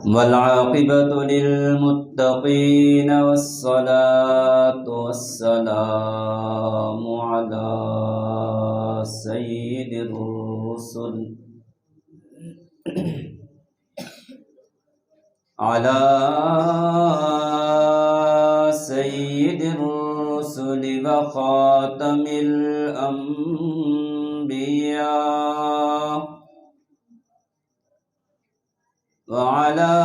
والعاقبة للمتقين والصلاة والسلام على سيد الرسل وخاتم الأنبياء وعلى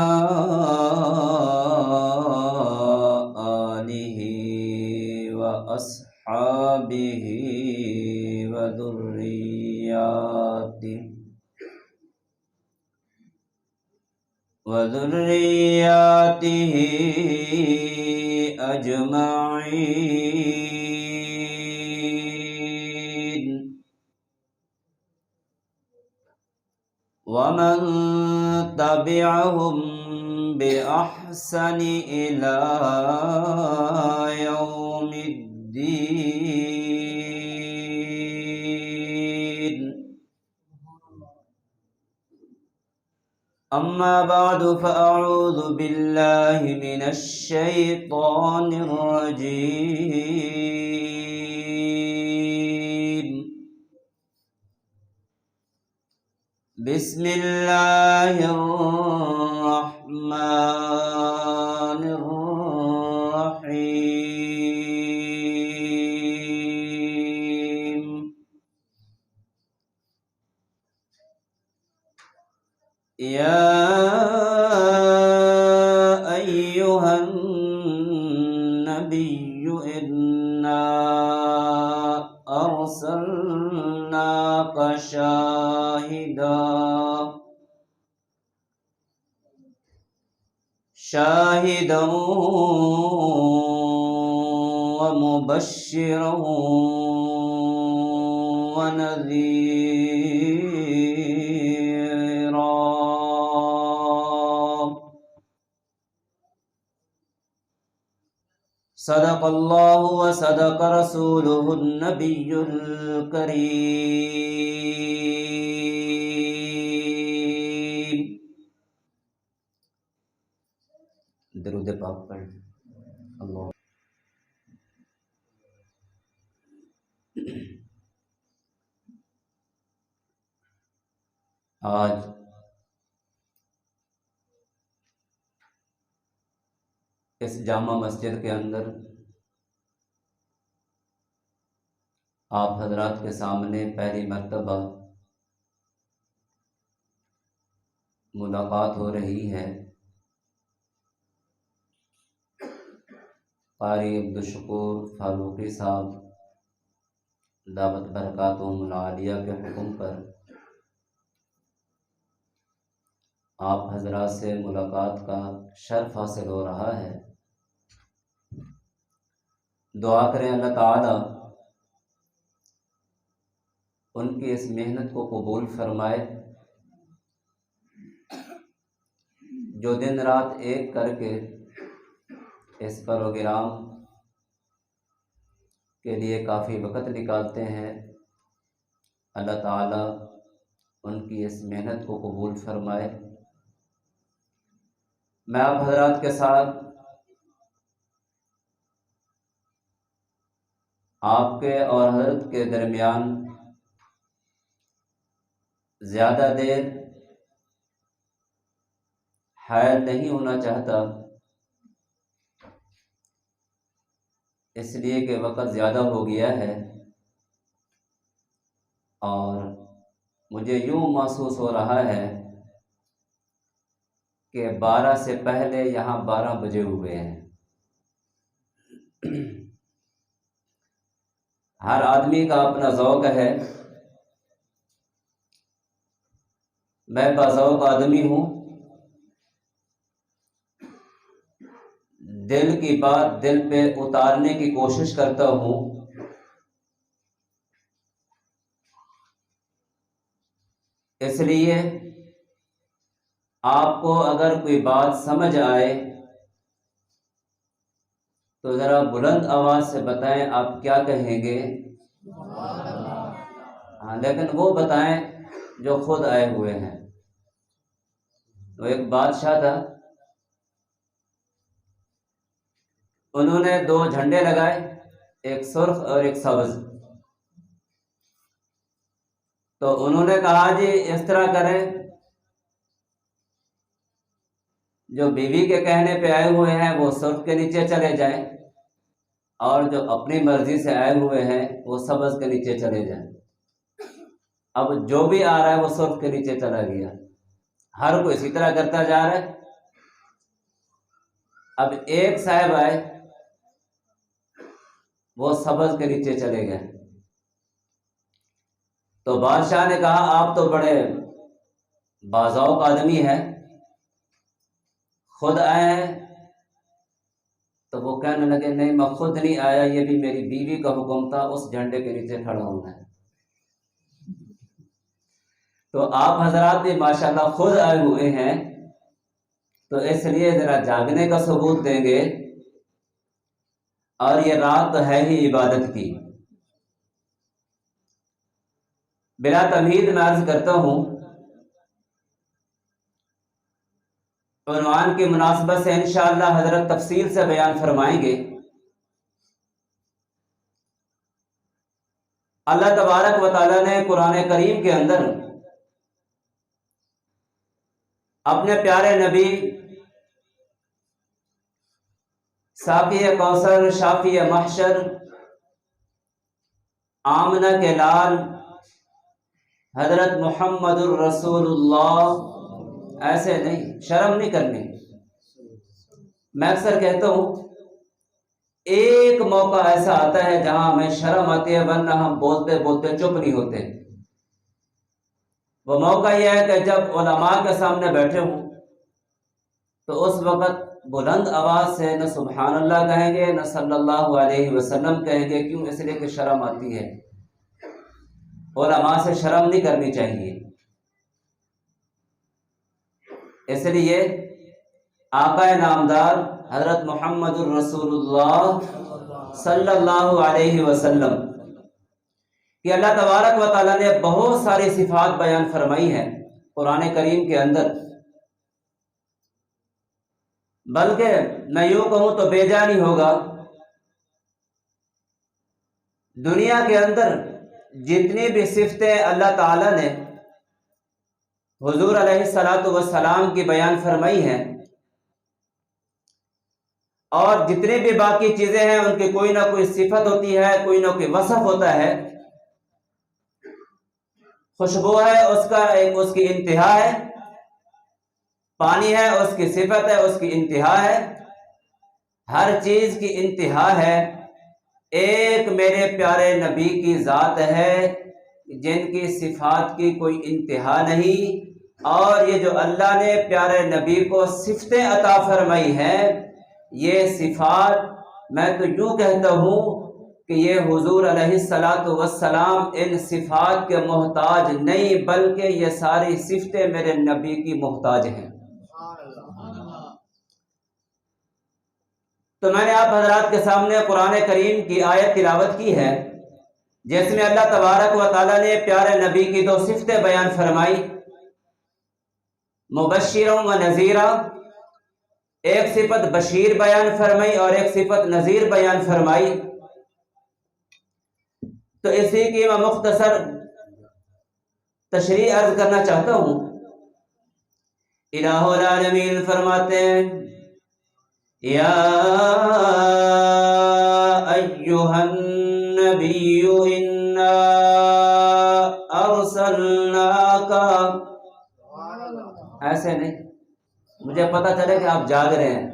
آله وأصحابه وذرياته أجمعين ومن تبعهم بإحسان إلى يوم الدين. أما بعد فأعوذ بالله من الشيطان الرجيم. بسم الله الرحمن الرحيم. يا أيها النبي إنا أرسلناك شاهدا ومبشرا ونذيرا. صدق الله وصدق رسوله النبي الكريم. درود پاک پڑھ. اللہ آج اس جامع مسجد کے اندر آپ حضرات کے سامنے پہلی مرتبہ ملاقات ہو رہی ہے. قاری عبدالشکور فاروقی صاحب دعوت برکاتہم العالیہ کے حکم پر آپ حضرات سے ملاقات کا شرف حاصل ہو رہا ہے. دعا کریں اللہ تعالی ان کی اس محنت کو قبول فرمائے جو دن رات ایک کر کے اس پروگرام کے لیے کافی وقت نکالتے ہیں. اللہ تعالی ان کی اس محنت کو قبول فرمائے. میں آپ حضرات کے ساتھ آپ کے اور حضرت کے درمیان زیادہ دیر حائل نہیں ہونا چاہتا، اس لیے کہ وقت زیادہ ہو گیا ہے اور مجھے یوں محسوس ہو رہا ہے کہ 12 سے پہلے یہاں 12 بجے ہوئے ہیں. ہر آدمی کا اپنا ذوق ہے. میں باذوق آدمی ہوں. دل کی بات دل پہ اتارنے کی کوشش کرتا ہوں. اس لیے آپ کو اگر کوئی بات سمجھ آئے تو ذرا بلند آواز سے بتائیں آپ کیا کہیں گے. لیکن وہ بتائیں جو خود آئے ہوئے ہیں. تو ایک بادشاہ تھا، انہوں نے 2 جھنڈے لگائے، ایک سرخ اور ایک سبز۔ تو انہوں نے کہا جی اس طرح کریں، جو بیوی کے کہنے پہ آئے ہوئے ہیں وہ سرخ کے نیچے چلے جائیں، اور جو اپنی مرضی سے آئے ہوئے ہیں وہ سبز کے نیچے چلے جائیں۔ اب جو بھی آ رہا ہے وہ سرخ کے نیچے چلا گیا، ہر کوئی اسی طرح کرتا جا رہا ہے۔ اب ایک صاحب آئے، وہ سبز کے نیچے چلے گئے۔ تو بادشاہ نے کہا آپ تو بڑے باذوق آدمی ہیں، خود آئے ہیں؟ تو وہ کہنے لگے نہیں میں خود نہیں آیا، یہ بھی میری بیوی کا حکم تھا، اس جھنڈے کے نیچے کھڑا ہوں میں۔ تو آپ حضرات بھی ماشاءاللہ خود آئے ہوئے ہیں، تو اس لیے ذرا جاگنے کا ثبوت دیں گے، اور یہ رات تو ہے ہی عبادت کی۔ بلا تمہید میں عرض کرتا ہوں، عنوان کی مناسبت سے انشاءاللہ حضرت تفصیل سے بیان فرمائیں گے۔ اللہ تبارک و تعالیٰ نے قرآن کریم کے اندر اپنے پیارے نبی ساقی کوثر، شافی محشر، آمنہ کے لال حضرت محمد الرسول اللہ، ایسے نہیں، شرم نہیں کرنی۔ میں اکثر کہتا ہوں ایک موقع ایسا آتا ہے جہاں ہمیں شرم آتی ہے، ورنہ ہم بولتے بولتے چپ نہیں ہوتے۔ وہ موقع یہ ہے کہ جب علماء کے سامنے بیٹھے ہوں تو اس وقت بلند آواز سے نہ سبحان اللہ کہیں گے نہ صلی اللہ علیہ وسلم کہیں گے، کیوں؟ اس لیے کہ شرم آتی ہے۔ علماء سے شرم نہیں کرنی چاہیے۔ اس لیے آقا نامدار حضرت محمد الرسول اللہ صلی اللہ علیہ وسلم کہ اللہ تبارک و تعالیٰ نے بہت ساری صفات بیان فرمائی ہیں قرآن کریم کے اندر، بلکہ میں یوں کہوں تو بے جانی ہوگا، دنیا کے اندر جتنی بھی صفتیں اللہ تعالیٰ نے حضور علیہ الصلاۃ والسلام کی بیان فرمائی ہیں، اور جتنی بھی باقی چیزیں ہیں ان کی کوئی نہ کوئی صفت ہوتی ہے، کوئی نہ کوئی وصف ہوتا ہے۔ خوشبو ہے، اس کی انتہا ہے، پانی ہے اس کی صفت ہے، اس کی انتہا ہے، ہر چیز کی انتہا ہے۔ ایک میرے پیارے نبی کی ذات ہے جن کی صفات کی کوئی انتہا نہیں، اور یہ جو اللہ نے پیارے نبی کو صفتیں عطا فرمائی ہیں، یہ صفات میں تو یوں کہتا ہوں کہ یہ حضور علیہ الصلاۃ والسلام ان صفات کے محتاج نہیں، بلکہ یہ ساری صفتیں میرے نبی کی محتاج ہیں۔ تو میں نے آپ حضرات کے سامنے قرآن کریم کی آیت تلاوت کی ہے جس میں اللہ تبارک و تعالیٰ نے پیارے نبی کی 2 صفتیں بیان فرمائی، مبشرا و نذیرا، ایک صفت بشیر بیان فرمائی اور ایک صفت نذیر بیان فرمائی۔ تو اسی کی میں مختصر تشریح عرض کرنا چاہتا ہوں۔ الہ العالمین فرماتے ہیں یا ایہا النبی انا ارسلناک، ایسے نہیں، مجھے پتا چلے کہ آپ جاگ رہے ہیں،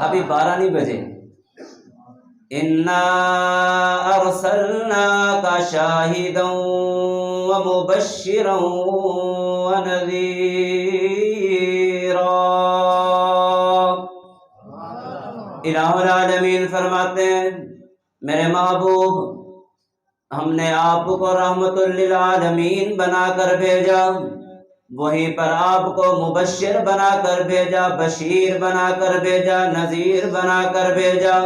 ابھی 12 نہیں بجے۔ انا ارسلناک شاہدا ومبشرا ونذیرا، الہ العالمین فرماتے ہیں میرے محبوب، ہم نے آپ کو رحمت للعالمین بنا کر بھیجا، وہیں پر آپ کو مبشر بنا کر بھیجا، بشیر بنا کر بھیجا، نذیر بنا کر بھیجا۔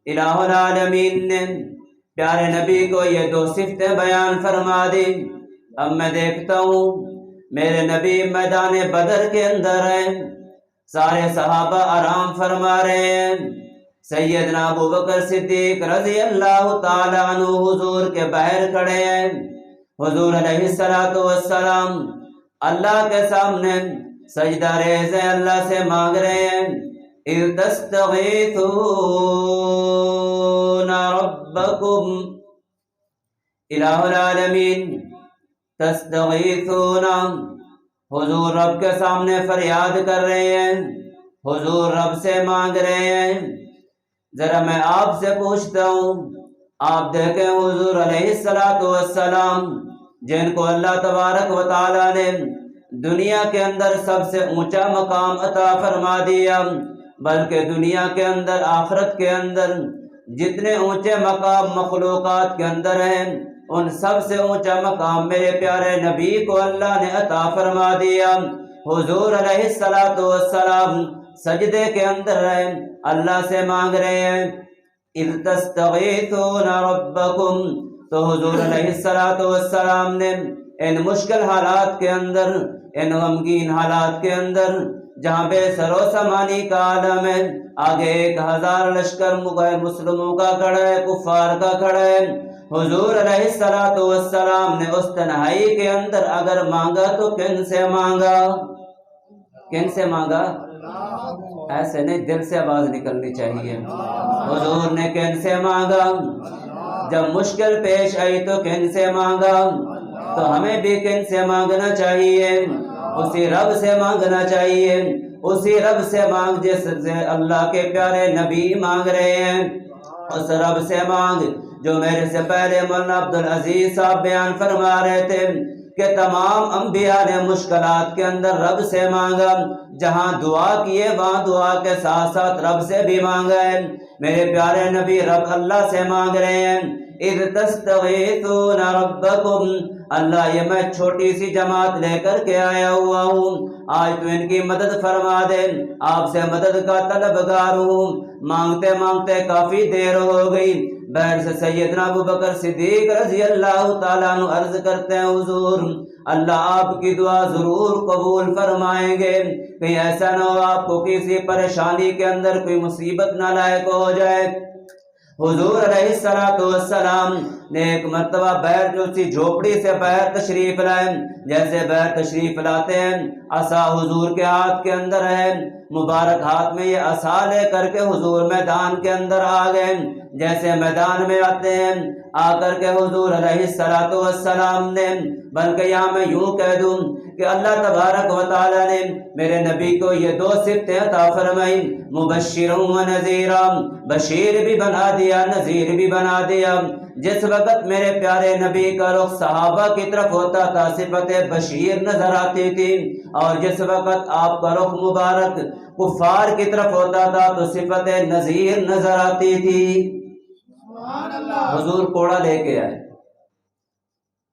الہ العالمین نے پیارے نبی کو یہ 2 صفتیں بیان فرما دی۔ اب میں دیکھتا ہوں میرے نبی میدان بدر کے اندر ہیں، سارے صحابہ آرام فرما رہے ہیں، سیدنا ابو بکر صدیق رضی اللہ تعالیٰ عنہ حضور کے باہر کھڑے ہیں، حضور علیہ السلام اللہ کے سامنے سجدہ ریز ہیں، اللہ سے مانگ رہے ہیں، اذ تستغیثون ربکم، الہ العالمین تستغیثون، حضور رب کے سامنے فریاد کر رہے ہیں، حضور رب سے مانگ رہے ہیں۔ ذرا میں آپ سے پوچھتا ہوں، آپ دیکھیں حضور علیہ السلام جن کو اللہ تبارک و تعالیٰ نے دنیا کے اندر سب سے اونچا مقام عطا فرما دیا، بلکہ دنیا کے اندر آخرت کے اندر جتنے اونچے مقام مخلوقات کے اندر ہیں ان سب سے اونچا مقام میرے پیارے نبی کو اللہ نے عطا فرما دیا۔ حضور علیہ السلام سجدے کے اندر ہیں، اللہ سے مانگ رہے ہیں، اذ تستغیثون ربکم، تو حضور علیہ السلام نے ان مشکل حالات کے اندر، ان غمگین حالات کے اندر جہاں بے سر و سامانی کا عالم ہے، آگے 1000 لشکر مسلموں کا کھڑا ہے، کفار کا کھڑا ہے، حضور علیہ السلام نے اس تنہائی کے اندر اگر مانگا تو کن سے مانگا؟ کن سے مانگا؟ ایسے نہیں، دل سے آواز نکلنی چاہیے۔ حضور نے کن سے مانگا؟ جب مشکل پیش آئی تو کن سے مانگا؟ تو ہمیں بھی کن سے مانگنا چاہیے؟ اسی رب سے مانگنا چاہیے، اسی رب سے مانگ جس سے اللہ کے پیارے نبی مانگ رہے ہیں، اس رب سے مانگ جو میرے سے پہلے مولانا عبدالعزیز صاحب بیان فرما رہے تھے کہ تمام انبیاء نے مشکلات کے اندر رب سے مانگا، جہاں دعا کیے وہاں دعا کے ساتھ ساتھ رب سے بھی مانگا ہے۔ میرے پیارے نبی رب اللہ سے مانگ رہے ہیں، اذ تستغیثون ربکم، اللہ یہ میں چھوٹی سی جماعت لے کر کے آیا ہوا ہوں، آج تو ان کی مدد فرما دے، آپ سے مدد کا طلبگار ہوں۔ مانگتے مانگتے کافی دیر ہو گئی، بہر سے سیدنا ابو بکر صدیق رضی اللہ تعالیٰ عنہ عرض کرتے ہیں، حضور اللہ آپ کی دعا ضرور قبول فرمائیں گے، کہیں ایسا نہ ہو آپ کو کسی پریشانی کے اندر کوئی مصیبت نہ لاحق ہو جائے۔ حضور علیہ السلام نے ایک مرتبہ باہر جو سی جھوپڑی سے باہر تشریف لائے، جیسے باہر تشریف لاتے ہیں عصا حضور کے ہاتھ کے اندر ہے، مبارک ہاتھ میں یہ عصا لے کر کے حضور میدان کے اندر آ گئے، جیسے میدان میں آتے ہیں آ کر کے حضور علیہ السلام نے، بلکہ یہاں میں یوں کہہ دوں کہ اللہ تبارک و تعالیٰ نے میرے نبی کو یہ 2 صفتیں عطا فرمائی، مبشر و نذیرا، بشیر بھی بنا دیا، نذیر بھی بنا دیا۔ جس وقت میرے پیارے نبی کا رخ صحابہ کی طرف ہوتا تھا صفت بشیر نظر آتی تھی، اور جس وقت آپ کا رخ مبارک کفار کی طرف ہوتا تھا تو صفت نذیر نظر آتی تھی۔ حضور کوڑا لے کے آئے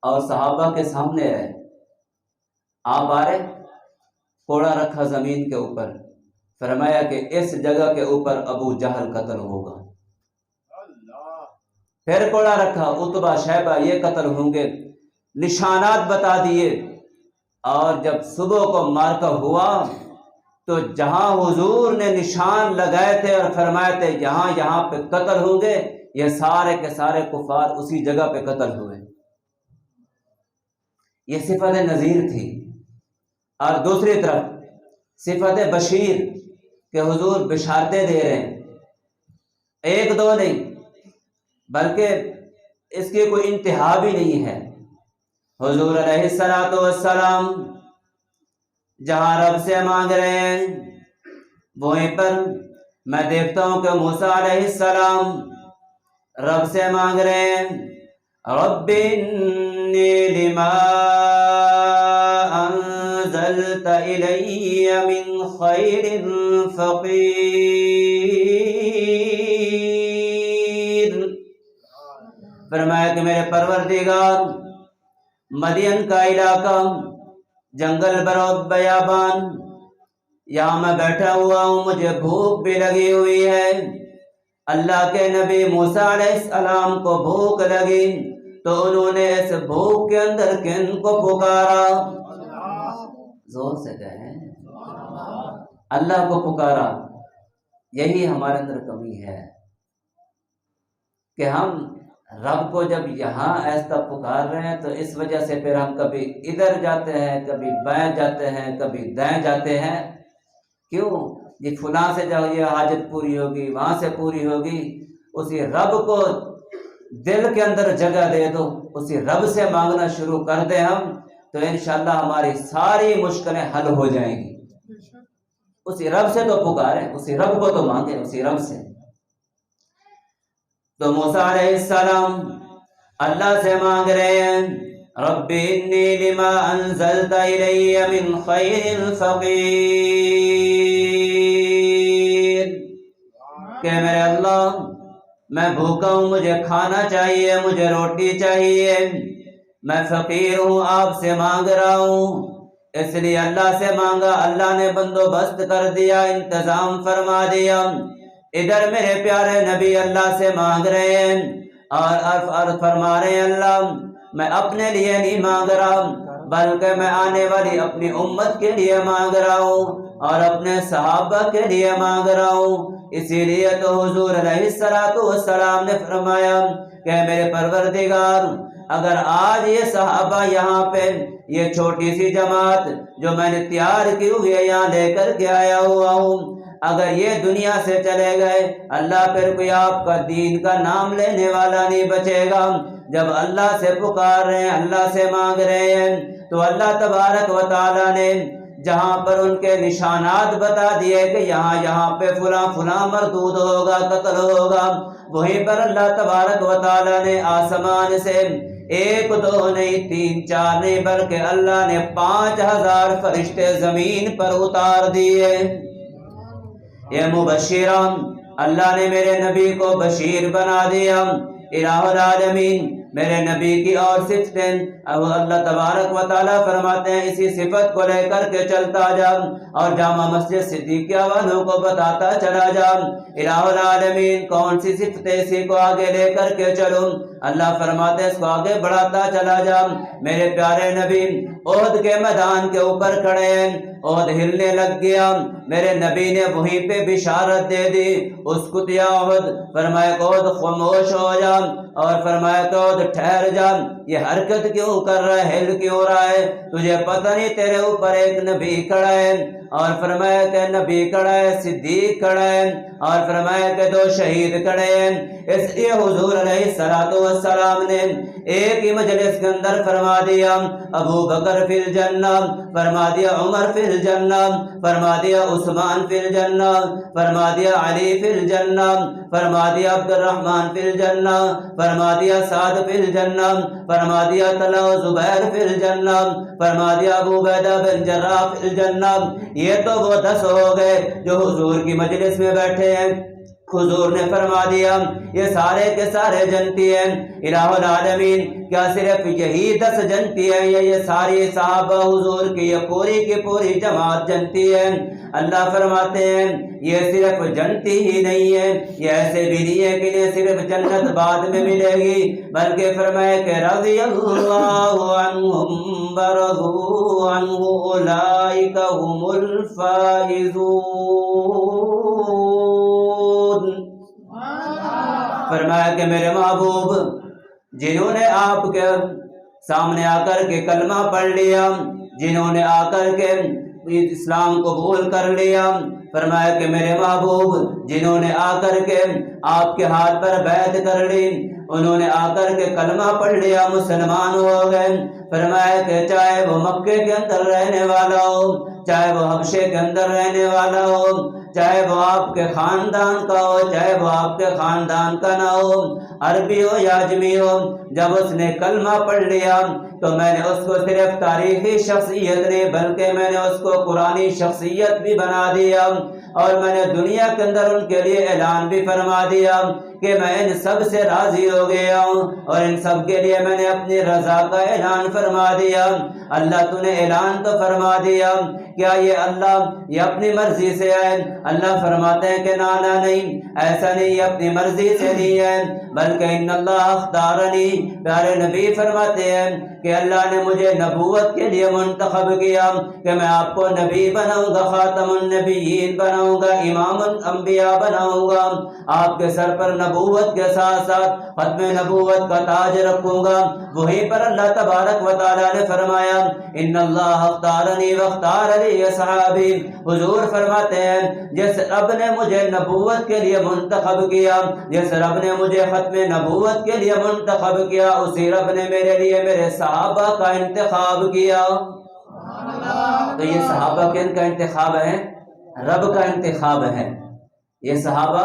اور صحابہ کے سامنے آئے، آپ آ رہے، کوڑا رکھا زمین کے اوپر، فرمایا کہ اس جگہ کے اوپر ابو جہل قتل ہوگا، پھر کوڑا رکھا عتبہ شیبہ یہ قتل ہوں گے، نشانات بتا دیے، اور جب صبح کو مارکا ہوا تو جہاں حضور نے نشان لگائے تھے اور فرمائے تھے یہاں پہ قتل ہوں گے، یہ سارے کے سارے کفار اسی جگہ پہ قتل ہوئے۔ یہ صفت نذیر تھی، اور دوسری طرف صفت بشیر کہ حضور بشارتیں دے رہے ہیں، 1 2 نہیں بلکہ اس کی کوئی انتہا بھی نہیں ہے۔ حضور علیہ السلام جہاں رب سے مانگ رہے ہیں وہیں پر میں دیکھتا ہوں کہ موسیٰ علیہ السلام رب سے مانگ رہے ہیں، رب انی لما انزلت الی من خیر فقیر، فرمایا کہ میرے پروردگار مدین کا علاقہ جنگل برود بیابان، یہاں میں بیٹھا ہوا ہوں، مجھے بھوک بھی لگی ہوئی ہے۔ اللہ کے نبی موسیٰ علیہ السلام کو بھوک لگی تو انہوں نے اس بھوک کے اندر کن کو پکارا؟ زور سے کہیں اللہ کو پکارا. یہی ہمارے اندر کمی ہے کہ ہم رب کو جب یہاں ایسا پکار رہے ہیں تو اس وجہ سے پھر ہم کبھی ادھر جاتے ہیں، کبھی بائیں جاتے ہیں، کبھی دائیں جاتے ہیں. کیوں؟ یہ فلاں سے جب یہ حاجت پوری ہوگی، وہاں سے پوری ہوگی. اسی رب کو دل کے اندر جگہ دے دو، اسی رب سے مانگنا شروع کر دیں ہم، تو انشاءاللہ ہماری ساری مشکلیں حل ہو جائیں گی. اسی رب سے تو پکاریں، اسی رب کو تو مانگیں، اسی رب سے. تو موسیٰ علیہ السلام اللہ سے مانگ رہے ہیں رب انی لما انزلت الی من خیر فقیر، کہ میرے اللہ میں بھوکا ہوں، مجھے کھانا چاہیے، مجھے روٹی چاہیے، میں فقیر ہوں، آپ سے مانگ رہا ہوں. اس لیے اللہ سے مانگا، اللہ نے بندوبست کر دیا، انتظام فرما دیا. ادھر میرے پیارے نبی اللہ سے مانگ رہے ہیں اور فرما رہے ہیں اللہ میں اپنے لیے نہیں مانگ رہا بلکہ میں آنے والی اپنی امت کے لیے مانگ رہا ہوں اور اپنے صحابہ کے لیے مانگ رہا ہوں. اسی لیے تو حضور علیہ السلام نے فرمایا کہ میرے پروردگار اگر آج یہ صحابہ یہاں پہ یہ چھوٹی سی جماعت جو میں نے تیار کی ہوئی ہے یہاں لے کر کے آیا ہوا ہوں، اگر یہ دنیا سے چلے گئے اللہ پھر کوئی آپ کا دین کا نام لینے والا نہیں بچے گا. جب اللہ سے پکار رہے ہیں، اللہ سے مانگ رہے ہیں تو اللہ تبارک و تعالیٰ نے جہاں پر ان کے نشانات بتا دیے کہ یہاں پہ فلاں فلاں مردود ہوگا، قتل ہوگا، وہیں پر اللہ تبارک و تعالیٰ نے آسمان سے 1 2 نہیں 3 4 نہیں بلکہ اللہ نے 5000 فرشتے زمین پر اتار دیے. یہ مبشران اللہ نے میرے نبی کو بشیر بنا دیا. الہ العالمین میرے نبی کی اور صفتیں اللہ تبارک و تعالیٰ فرماتے ہیں اسی صفت کو لے کر کے چلتا جا اور جامع مسجد صدیقیہ والوں کو بتاتا چلا جا. الہ العالمین کون سی صفتیں اسی کو آگے لے کر کے چلوں، اللہ فرماتے ہیں اس کو آگے بڑھاتا چلا جا. میرے پیارے نبی احد کے میدان کے اوپر کھڑے ہیں، احد ہلنے لگ گیا، میرے نبی نے وہیں پہ بشارت دے دی اسکت یا احد، فرمایا کہ احد خاموش ہو جا اور فرمایا کہ احد ٹھہر جا، یہ حرکت کیوں کر رہا ہے، ہل کیوں رہا ہے، تجھے پتہ نہیں تیرے اوپر ایک نبی کھڑا ہے. اور فرمایا کہ نبی کھڑا ہے، صدیق کھڑا ہے اور فرمایا کہ 2 شہید کھڑے ہیں. اس لیے حضور علیہ السلام نے ایک ہی مجلس کے اندر فرما دیا ابو بکر فی الجنہ، فرما دیا عمر فی الجنہ، فرما دیا عثمان فی الجنہ، فرما دیا علی فی الجنہ، فرما دیا عبد الرحمن فی الجنہ، فرما دیا سعد فی الجنہ، فرما دیا طلحہ و زبیر فی الجنہ، فرما دیا ابو عبیدہ بن جراح فی الجنہ. یہ تو وہ 10 ہو گئے جو حضور کی مجلس میں بیٹھے ہیں. حضور نے فرما دیا یہ سارے کے سارے جنتی ہیں. الہ العالمین کیا صرف یہی 10 جنتی ہیں یا یہ ساری صحابہ حضور کی یہ پوری کی پوری جماعت جنتی ہے؟ اللہ فرماتے ہیں یہ صرف جنتی ہی نہیں ہے، یہ ایسے بھی نہیں ہے کہ یہ صرف جنت بعد میں ملے گی، بلکہ فرمائے کہ رضی اللہ عنہم ورضوا عنہ اولئک هم الفائزون. فرمایا کہ میرے محبوب جنہوں نے آپ کے سامنے آ کر کے کلمہ پڑھ لیا، جنہوں نے آ کر کے اسلام قبول کر لیا، فرمایا کہ میرے محبوب جنہوں نے آ کر کے آپ کے ہاتھ پر بیعت کر لی، انہوں نے آ کر کے کلمہ پڑھ لیا، مسلمان ہو گئے، فرمایا کہ چاہے وہ مکے کے اندر رہنے والا ہو، چاہے وہ حبشے کے اندر رہنے والا ہو، چاہے وہ آپ کے خاندان کا ہو، چاہے وہ آپ کے خاندان کا نہ ہو، عربی ہو یا عجمی ہو، جب اس نے کلمہ پڑھ لیا تو میں نے اس کو صرف تاریخی شخصیت نہیں بلکہ میں نے اس کو قرآنی شخصیت بھی بنا دیا اور میں نے دنیا کے اندر ان کے لیے اعلان بھی فرما دیا کہ میں ان سب سے راضی ہو گیا ہوں اور ان سب کے لیے میں نے اپنی رضا کا اعلان فرما دیا. اللہ تو نے اعلان تو فرما دیا، کیا یہ اللہ یہ اپنی مرضی سے ہے؟ اللہ فرماتے ہیں کہ نانا نہیں، ایسا نہیں، یہ اپنی مرضی سے نہیں ہے بلکہ ان اللہ اختارنی. پیارے نبی فرماتے ہیں کہ اللہ نے مجھے نبوت کے لیے منتخب کیا کہ میں آپ کو نبی بناؤں گا، خاتم النبیین بناؤں گا، امام الانبیاء بناؤں گا، آپ کے سر پر نبوت کے ساتھ ساتھ ختم نبوت کا تاج رکھوں گا۔ وہیں پر اللہ تبارک و تعالیٰ نے فرمایا ان اللہ اختارنی واختار لی اصحابی، حضور فرماتے ہیں جس رب نے مجھے نبوت کے لیے منتخب کیا، جس رب نے مجھے ختم نبوت کے لیے منتخب کیا، اسی رب نے میرے لیے میرے صحابہ کا انتخاب کیا۔ تو یہ صحابہ کن کا انتخاب ہے؟ رب کا انتخاب ہے۔ یہ صحابہ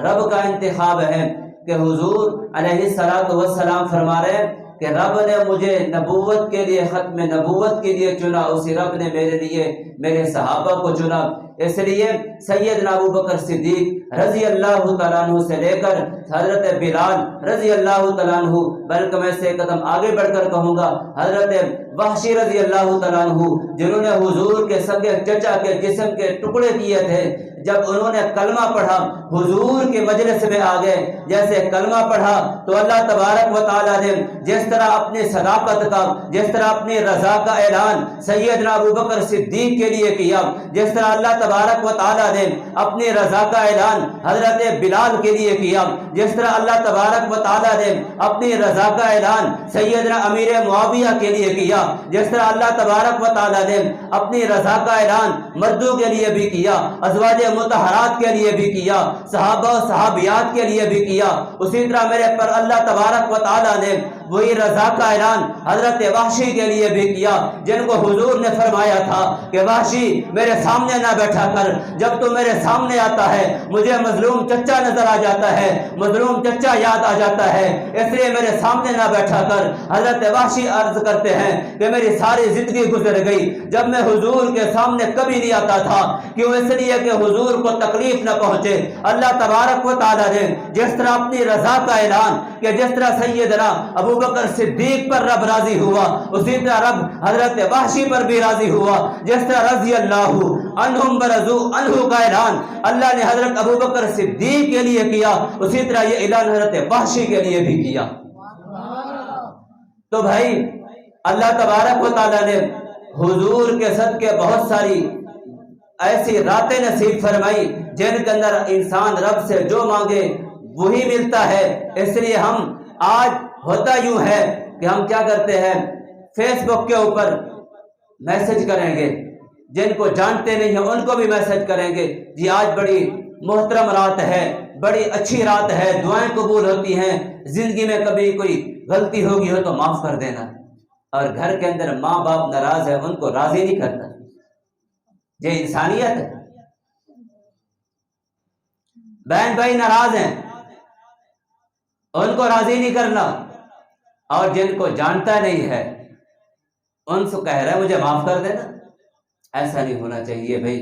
رب کا انتخاب ہے کہ حضور علیہ الصلوۃ والسلام فرما رہے ہیں کہ رب نے مجھے نبوت کے لیے ختم نبوت کے لیے چنا، اسی رب نے میرے لیے میرے صحابہ کو چنا۔ اس لیے سیدنا ابو بکر صدیق رضی اللہ تعالیٰ عنہ سے لے کر حضرت بلال رضی اللہ تعالیٰ عنہ، بلکہ میں سے قدم آگے بڑھ کر کہوں گا حضرت وحشی رضی اللہ تعالیٰ عنہ، جنہوں نے حضور کے سگے چچا کے جسم کے ٹکڑے کیے تھے، جب انہوں نے کلمہ پڑھا حضور کے مجلس میں آ گئے، جیسے کلمہ پڑھا تو اللہ تبارک و تعالیٰ نے جس طرح اپنی صداقت کا، جس طرح اپنی رضا کا اعلان سیدنا ابو بکر صدیق کے لیے کیا، جس طرح اللہ تبارک و تعالیٰ نے اپنی رضا کا اعلان حضرت بلال کے لیے کیا، جس طرح اللہ تبارک و تعالیٰ نے اپنی رضا کا اعلان سیدنا امیر معاویہ کے لیے کیا، جس طرح اللہ تبارک و تعالیٰ نے اپنی رضا کا اعلان مردوں کے لیے بھی کیا، ازواج مطہرات کے لیے بھی کیا، صحابہ و صحابیات کے لیے بھی کیا، اسی طرح میرے پر اللہ تبارک و تعالیٰ نے وہی رضا کا اعلان حضرت وحشی کے لیے بھی کیا، جن کو حضور نے فرمایا تھا کہ وحشی میرے سامنے نہ بیٹھا کر، جب تو میرے سامنے آتا ہے مجھے مظلوم چچا نظر آ جاتا ہے، مظلوم چچا یاد آ جاتا ہے، اس لیے میرے سامنے نہ بیٹھا کر۔ حضرت وحشی عرض کرتے ہیں کہ میری ساری زندگی گزر گئی جب میں حضور کے سامنے کبھی نہیں آتا تھا، کیوں؟ اس لیے کہ حضور کو تکلیف نہ پہنچے۔ اللہ تبارک و تعالیٰ نے جس طرح اپنی رضا کا اعلان کہ جس طرح سیدنا ابو بکر صدیق پر رب راضی ہوا، اسی طرح رب حضرت وحشی پر بھی راضی ہوا، جس طرح رضی اللہ عنہم برضوا عنہ کا اعلان اللہ نے حضرت ابو بکر صدیق کے لیے کیا، اسی طرح یہ اعلان حضرت وحشی کے لیے بھی کیا۔ تو بھائی اللہ تبارک و تعالیٰ نے حضور کے صدقے بہت ساری ایسی راتیں نصیب فرمائی جن کے اندر انسان رب سے جو مانگے وہی ملتا ہے۔ اس لیے ہم آج ہوتا یوں ہے کہ ہم کیا کرتے ہیں، فیس بک کے اوپر میسج کریں گے، جن کو جانتے نہیں ہیں ان کو بھی میسج کریں گے، جی آج بڑی محترم رات ہے، بڑی اچھی رات ہے، دعائیں قبول ہوتی ہیں، زندگی میں کبھی کوئی غلطی ہوگی ہو تو معاف کر دینا۔ اور گھر کے اندر ماں باپ ناراض ہے، ان کو راضی نہیں کرتا، یہ انسانیت ہے۔ بہن بھائی ناراض ہیں، ان کو راضی نہیں کرنا، اور جن کو جانتا نہیں ہے ان سے کہہ رہا ہے مجھے معاف کر دینا۔ ایسا نہیں ہونا چاہیے بھائی۔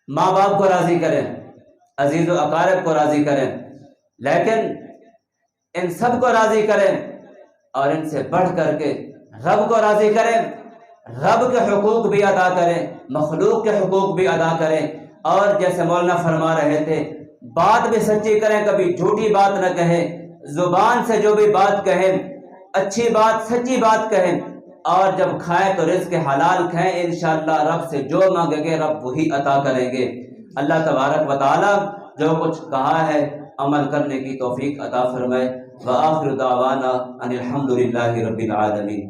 ماں باپ کو راضی کریں، عزیز و اقارب کو راضی کریں، لیکن ان سب کو راضی کریں اور ان سے بڑھ کر کے رب کو راضی کریں، رب کے حقوق بھی ادا کریں، مخلوق کے حقوق بھی ادا کریں، اور جیسے مولانا فرما رہے تھے بات بھی سچی کریں، کبھی جھوٹی بات نہ کہیں، زبان سے جو بھی بات کہیں اچھی بات سچی بات کہیں، اور جب کھائیں تو رزق حلال کھائیں، انشاءاللہ رب سے جو مانگیں گے رب وہی عطا کریں گے۔ اللہ تبارک و تعالی جو کچھ کہا ہے عمل کرنے کی توفیق عطا فرمائے۔ وآخر دعوانا ان الحمد للہ رب العالمین۔